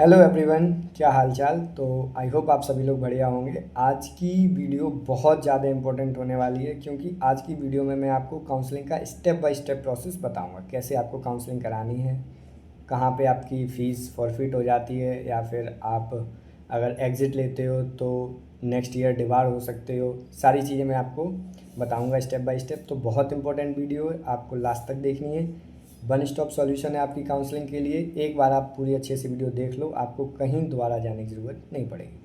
Hello everyone, क्या हाल चाल। तो आई होप आप सभी लोग बढ़िया होंगे। आज की वीडियो बहुत ज़्यादा इंपॉर्टेंट होने वाली है, क्योंकि आज की वीडियो में मैं आपको काउंसलिंग का स्टेप बाय स्टेप प्रोसेस बताऊंगा। कैसे आपको काउंसलिंग करानी है, कहाँ पे आपकी फ़ीस फॉरफिट हो जाती है, या फिर आप अगर एग्ज़िट लेते हो तो नेक्स्ट ईयर डिबार हो सकते हो। सारी चीज़ें मैं आपको बताऊंगा स्टेप बाय स्टेप। तो बहुत इंपॉर्टेंट वीडियो है, आपको लास्ट तक देखनी है। वन स्टॉप सॉल्यूशन है आपकी काउंसलिंग के लिए। एक बार आप पूरी अच्छे से वीडियो देख लो, आपको कहीं दोबारा जाने की ज़रूरत नहीं पड़ेगी।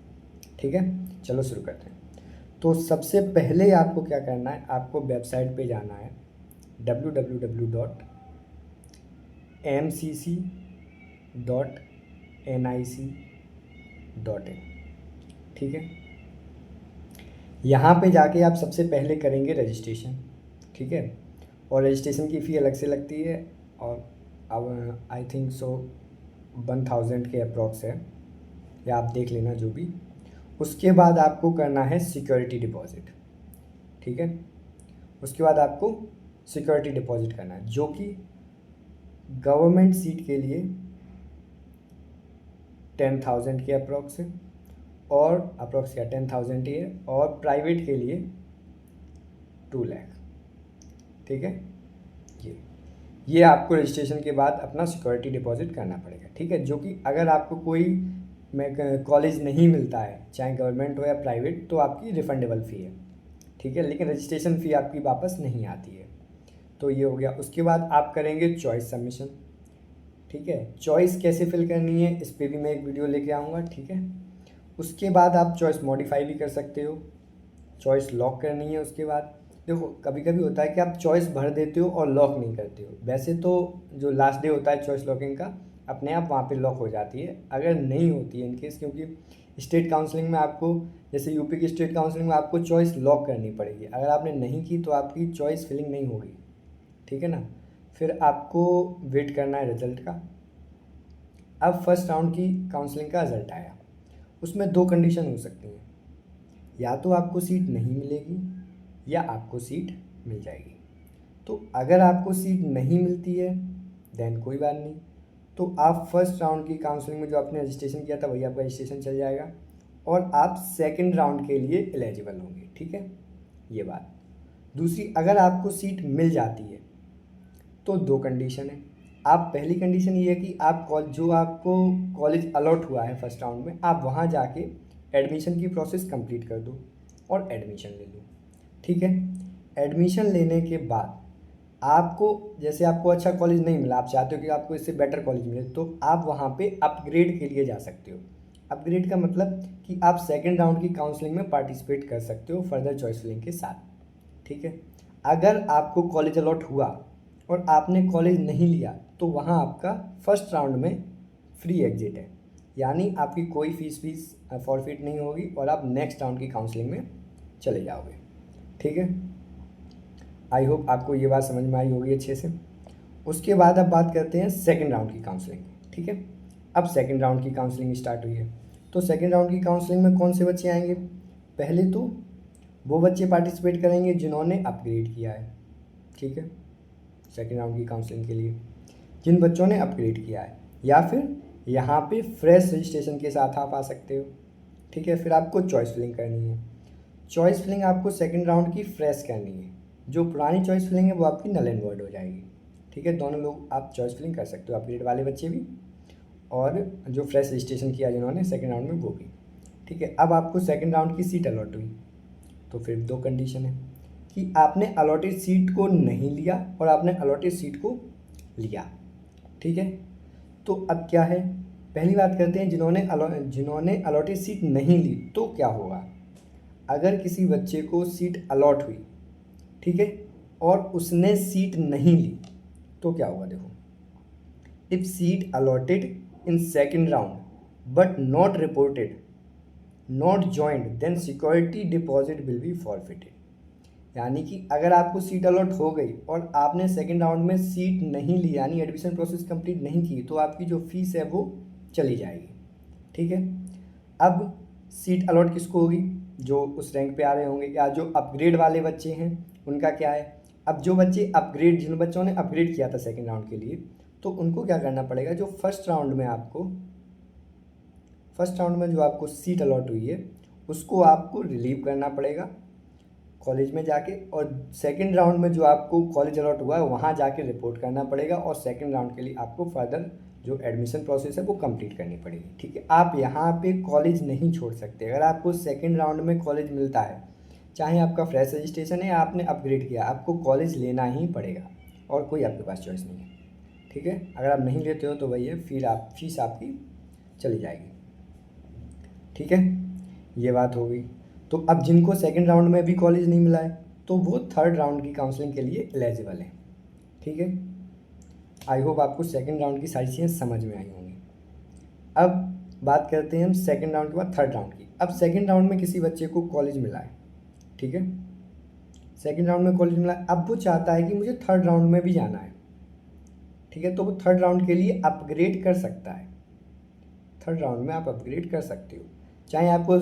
ठीक है, चलो शुरू करते हैं। तो सबसे पहले आपको क्या करना है, आपको वेबसाइट पे जाना है www.mcc.nic.in। ठीक है, यहाँ पे जाके आप सबसे पहले करेंगे रजिस्ट्रेशन। ठीक है, और रजिस्ट्रेशन की फ़ी अलग से लगती है, और अब आई थिंक सो 1000 के अप्रॉक्स है, या आप देख लेना जो भी। उसके बाद आपको करना है सिक्योरिटी डिपॉज़िट। ठीक है, उसके बाद आपको सिक्योरिटी डिपॉज़िट करना है, जो कि गवर्नमेंट सीट के लिए 10,000 के अप्रॉक्स है, और अप्रॉक्स क्या 10,000 ही है, और प्राइवेट के लिए 2 लाख। ठीक है, ये ये आपको रजिस्ट्रेशन के बाद अपना सिक्योरिटी डिपॉजिट करना पड़ेगा। ठीक है, जो कि अगर आपको कोई कॉलेज नहीं मिलता है, चाहे गवर्नमेंट हो या प्राइवेट, तो आपकी रिफंडेबल फ़ी है। ठीक है, लेकिन रजिस्ट्रेशन फ़ी आपकी वापस नहीं आती है। तो ये हो गया। उसके बाद आप करेंगे चॉइस सबमिशन। ठीक है, चॉइस कैसे फिल करनी है इस पर भी मैं एक वीडियो लेके आऊँगा। ठीक है, उसके बाद आप चॉइस मॉडिफाई भी कर सकते हो, चॉइस लॉक करनी है। उसके बाद देखो, कभी कभी होता है कि आप चॉइस भर देते हो और लॉक नहीं करते हो। वैसे तो जो लास्ट डे होता है चॉइस लॉकिंग का, अपने आप वहाँ पे लॉक हो जाती है। अगर नहीं होती है इनकेस, क्योंकि स्टेट काउंसलिंग में आपको, जैसे यूपी की स्टेट काउंसलिंग में आपको चॉइस लॉक करनी पड़ेगी। अगर आपने नहीं की तो आपकी चॉइस फिलिंग नहीं होगी। ठीक है ना। फिर आपको वेट करना है रिजल्ट का। अब फर्स्ट राउंड की काउंसलिंग का रिजल्ट आया, उसमें 2 कंडीशन हो सकती हैं। या तो आपको सीट नहीं मिलेगी, या आपको सीट मिल जाएगी। तो अगर आपको सीट नहीं मिलती है देन कोई बात नहीं, तो आप फर्स्ट राउंड की काउंसलिंग में जो आपने रजिस्ट्रेशन किया था वही आपका रजिस्ट्रेशन चल जाएगा, और आप सेकंड राउंड के लिए एलिजिबल होंगे। ठीक है, ये बात। दूसरी, अगर आपको सीट मिल जाती है तो 2 कंडीशन है। आप, पहली कंडीशन ये है कि आप जो आपको कॉलेज अलॉट हुआ है फर्स्ट राउंड में, आप वहाँ जाके एडमिशन की प्रोसेस कंप्लीट कर दो और एडमिशन ले लो। ठीक है, एडमिशन लेने के बाद आपको, जैसे आपको अच्छा कॉलेज नहीं मिला, आप चाहते हो कि आपको इससे बेटर कॉलेज मिले, तो आप वहाँ पे अपग्रेड के लिए जा सकते हो। अपग्रेड का मतलब कि आप सेकंड राउंड की काउंसलिंग में पार्टिसिपेट कर सकते हो फर्दर चॉइस फिलिंग के साथ। ठीक है, अगर आपको कॉलेज अलॉट हुआ और आपने कॉलेज नहीं लिया, तो वहाँ आपका फर्स्ट राउंड में फ्री एग्जिट है, यानी आपकी कोई फीस फॉरफिट नहीं होगी, और आप नेक्स्ट राउंड की काउंसलिंग में चले जाओगे। ठीक है, आई होप आपको ये बात समझ में आई होगी अच्छे से। उसके बाद अब बात करते हैं सेकंड राउंड की काउंसलिंग। ठीक है, अब सेकंड राउंड की काउंसलिंग स्टार्ट हुई है। तो सेकंड राउंड की काउंसलिंग में कौन से बच्चे आएंगे? पहले तो वो बच्चे पार्टिसिपेट करेंगे जिन्होंने अपग्रेड किया है। ठीक है, सेकंड राउंड की काउंसलिंग के लिए जिन बच्चों ने अपग्रेड किया है, या फिर यहाँ पे फ्रेश रजिस्ट्रेशन के साथ आप आ सकते हो। ठीक है, फिर आपको चॉइस फिलिंग करनी है। चॉइस फिलिंग आपको सेकंड राउंड की फ्रेश करनी है। जो पुरानी चॉइस फिलिंग है वो आपकी नल एंड वॉइड हो जाएगी। ठीक है, दोनों लोग आप चॉइस फिलिंग कर सकते हो, अपग्रेड वाले बच्चे भी, और जो फ्रेश रजिस्ट्रेशन किया जिन्होंने सेकंड राउंड में वो भी। ठीक है, अब आपको सेकंड राउंड की सीट अलॉट हुई, तो फिर 2 कंडीशन है कि आपने अलॉटेड सीट को नहीं लिया और आपने अलॉटेड सीट को लिया। ठीक है, तो अब क्या है, पहली बात करते हैं जिन्होंने अलॉटेड सीट नहीं ली, तो क्या होगा। अगर किसी बच्चे को सीट अलॉट हुई, ठीक है, और उसने सीट नहीं ली, तो क्या होगा देखो। If seat allotted in second round but not reported, not joined, then security deposit will be forfeited. यानी कि अगर आपको सीट अलॉट हो गई और आपने सेकंड राउंड में सीट नहीं ली, यानी एडमिशन प्रोसेस कंप्लीट नहीं की, तो आपकी जो फीस है वो चली जाएगी। ठीक है, अब सीट अलॉट किसको होगी? जो उस रैंक पे आ रहे होंगे, या जो अपग्रेड वाले बच्चे हैं उनका क्या है। अब जो बच्चे अपग्रेड, जिन बच्चों ने अपग्रेड किया था सेकंड राउंड के लिए, तो उनको क्या करना पड़ेगा, जो फर्स्ट राउंड में आपको फर्स्ट राउंड में जो आपको सीट अलॉट हुई है उसको आपको रिलीव करना पड़ेगा कॉलेज में जाके, और सेकंड राउंड में जो आपको कॉलेज अलॉट हुआ है वहाँ जाके रिपोर्ट करना पड़ेगा, और सेकंड राउंड के लिए आपको फर्दर जो एडमिशन प्रोसेस है वो कंप्लीट करनी पड़ेगी। ठीक है, आप यहाँ पे कॉलेज नहीं छोड़ सकते। अगर आपको सेकंड राउंड में कॉलेज मिलता है, चाहे आपका फ्रेश रजिस्ट्रेशन है या आपने अपग्रेड किया, आपको कॉलेज लेना ही पड़ेगा और कोई आपके पास चॉइस नहीं है। ठीक है, अगर आप नहीं लेते हो तो वही है, फिर आप फीस आपकी चली जाएगी। ठीक है, ये बात हो गई। तो अब जिनको सेकंड राउंड में भी कॉलेज नहीं मिला है तो वो थर्ड राउंड की काउंसलिंग के लिए एलिजिबल है। ठीक है, आई होप आपको सेकंड राउंड की सारी चीज़ें समझ में आई होंगी। अब बात करते हैं हम सेकंड राउंड के बाद थर्ड राउंड की। अब सेकंड राउंड में किसी बच्चे को कॉलेज मिला है, ठीक है, सेकंड राउंड में कॉलेज मिला है, अब वो चाहता है कि मुझे थर्ड राउंड में भी जाना है। ठीक है, तो वो थर्ड राउंड के लिए अपग्रेड कर सकता है। थर्ड राउंड में आप अपग्रेड कर सकते हो, चाहे आपको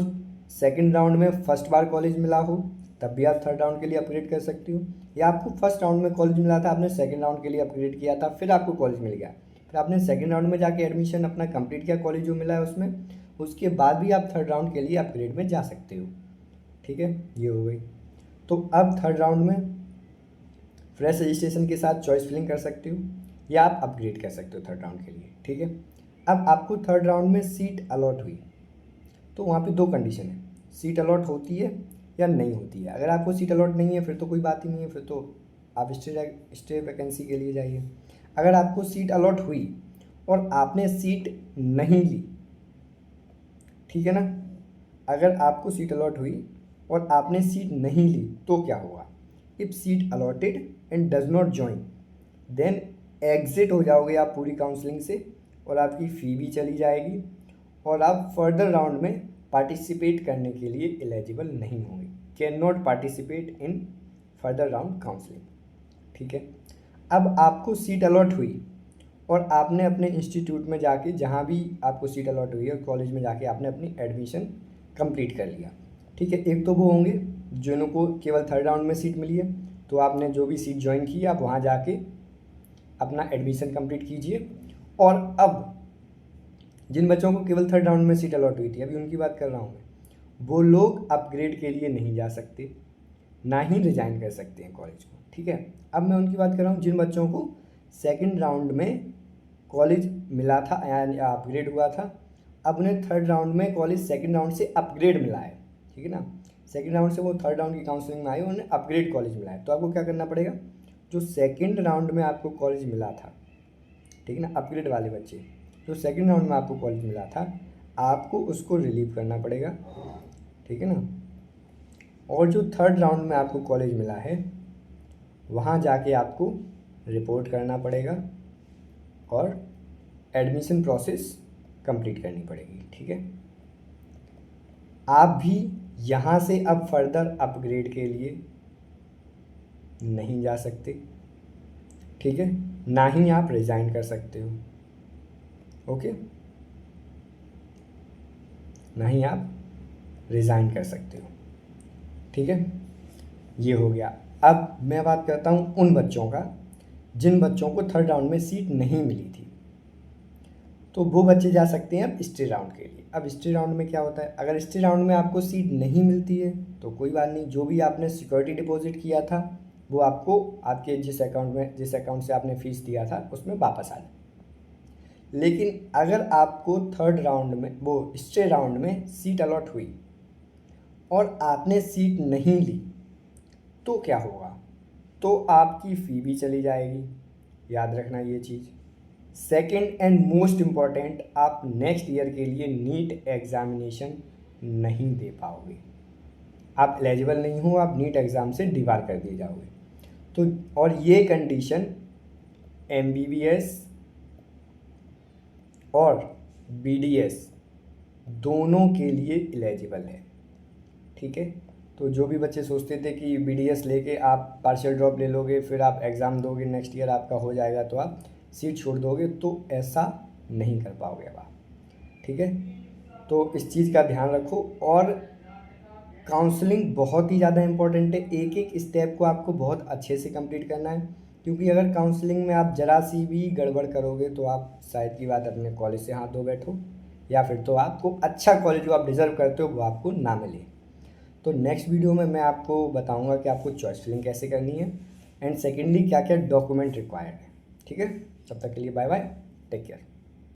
सेकंड राउंड में फर्स्ट बार कॉलेज मिला हो तब भी आप थर्ड राउंड के लिए अपग्रेड कर सकते हो, या आपको फर्स्ट राउंड में कॉलेज मिला था, आपने सेकंड राउंड के लिए अपग्रेड किया था, फिर आपको कॉलेज मिल गया, फिर आपने सेकंड राउंड में जाके एडमिशन अपना कंप्लीट किया कॉलेज जो मिला है उसमें, उसके बाद भी आप थर्ड राउंड के लिए अपग्रेड में जा सकते हो। ठीक है, ये हो गई। तो अब थर्ड राउंड में फ्रेश रजिस्ट्रेशन के साथ चॉइस फिलिंग कर सकते हो या आप अपग्रेड कर सकते हो थर्ड राउंड के लिए। ठीक है, अब आपको थर्ड राउंड में सीट अलॉट हुई तो वहाँ पे दो कंडीशन है, सीट अलॉट होती है या नहीं होती है। अगर आपको सीट अलॉट नहीं है फिर तो कोई बात ही नहीं है, फिर तो आप स्टे वैकेंसी के लिए जाइए। अगर आपको सीट अलॉट हुई और आपने सीट नहीं ली, ठीक है ना, अगर आपको सीट अलॉट हुई और आपने सीट नहीं ली तो क्या होगा, if seat allotted and does not join then exit हो जाओगे आप पूरी काउंसलिंग से, और आपकी फ़ी भी चली जाएगी और आप फर्दर राउंड में पार्टिसिपेट करने के लिए एलिजिबल नहीं होंगे, can not participate in further round counselling. ठीक है, अब आपको सीट अलॉट हुई और आपने अपने इंस्टीट्यूट में जाके, जहाँ भी आपको सीट अलॉट हुई है कॉलेज में जाके आपने अपनी एडमिशन कंप्लीट कर लिया। ठीक है, एक तो वो होंगे जिनको केवल थर्ड राउंड में सीट मिली है, तो आपने जो भी सीट ज्वाइन की आप वहाँ जाके अपना एडमिशन कंप्लीट कीजिए। और अब जिन बच्चों को केवल थर्ड राउंड में सीट अलॉट हुई थी, अभी उनकी बात कर रहा हूँ मैं, वो लोग अपग्रेड के लिए नहीं जा सकते, ना ही रिजाइन कर सकते हैं कॉलेज को। ठीक है, अब मैं उनकी बात कर रहा हूँ जिन बच्चों को सेकंड राउंड में कॉलेज मिला था या अपग्रेड हुआ था, अब उन्हें थर्ड राउंड में कॉलेज सेकंड राउंड से अपग्रेड मिला है। ठीक है ना, सेकंड राउंड से वो थर्ड राउंड की काउंसलिंग में आए, उन्हें अपग्रेड कॉलेज मिला है, तो आपको क्या करना पड़ेगा, जो सेकेंड राउंड में आपको कॉलेज मिला था, ठीक है ना, अपग्रेड वाले बच्चे जो सेकंड राउंड में आपको कॉलेज मिला था, आपको उसको रिलीव करना पड़ेगा। ठीक है ना, और जो थर्ड राउंड में आपको कॉलेज मिला है वहाँ जाके आपको रिपोर्ट करना पड़ेगा और एडमिशन प्रोसेस कंप्लीट करनी पड़ेगी। ठीक है, आप भी यहाँ से अब फर्दर अपग्रेड के लिए नहीं जा सकते। ठीक है, ना ही आप रिज़ाइन कर सकते हो। ओके, ना ही आप रिज़ाइन कर सकते हो। ठीक है, ये हो गया। अब मैं बात करता हूँ उन बच्चों का जिन बच्चों को थर्ड राउंड में सीट नहीं मिली थी, तो वो बच्चे जा सकते हैं अब स्टे राउंड के लिए। अब स्टे राउंड में क्या होता है, अगर स्टे राउंड में आपको सीट नहीं मिलती है तो कोई बात नहीं, जो भी आपने सिक्योरिटी डिपॉजिट किया था वो आपको आपके जिस अकाउंट से आपने फ़ीस दिया था उसमें वापस आ जाए। लेकिन अगर आपको थर्ड राउंड में वो स्टे राउंड में सीट अलॉट हुई और आपने सीट नहीं ली तो क्या होगा, तो आपकी फ़ी भी चली जाएगी, याद रखना ये चीज़। सेकंड एंड मोस्ट इम्पॉर्टेंट, आप नेक्स्ट ईयर के लिए नीट एग्ज़ामिनेशन नहीं दे पाओगे, आप एलिजिबल नहीं हो, आप नीट एग्ज़ाम से डिबार कर दिए जाओगे। तो और ये कंडीशन MBBS और BDS दोनों के लिए एलिजिबल है। ठीक है, तो जो भी बच्चे सोचते थे कि BDS लेके आप पार्शियल ड्रॉप ले लोगे फिर आप एग्ज़ाम दोगे नेक्स्ट ईयर आपका हो जाएगा तो आप सीट छोड़ दोगे, तो ऐसा नहीं कर पाओगे अब आप। ठीक है, तो इस चीज़ का ध्यान रखो। और काउंसलिंग बहुत ही ज़्यादा इम्पोर्टेंट है, एक एक स्टेप को आपको बहुत अच्छे से कंप्लीट करना है, क्योंकि अगर काउंसलिंग में आप ज़रा सी भी गड़बड़ करोगे तो आप शायद की बात अपने कॉलेज से हाथ धो बैठो, या फिर तो आपको अच्छा कॉलेज जो आप डिज़र्व करते हो वो आपको ना मिले। तो नेक्स्ट वीडियो में मैं आपको बताऊंगा कि आपको चॉइस फिलिंग कैसे करनी है, एंड सेकेंडली क्या क्या डॉक्यूमेंट रिक्वायर्ड है। ठीक है, तब तक के लिए बाय बाय, टेक केयर।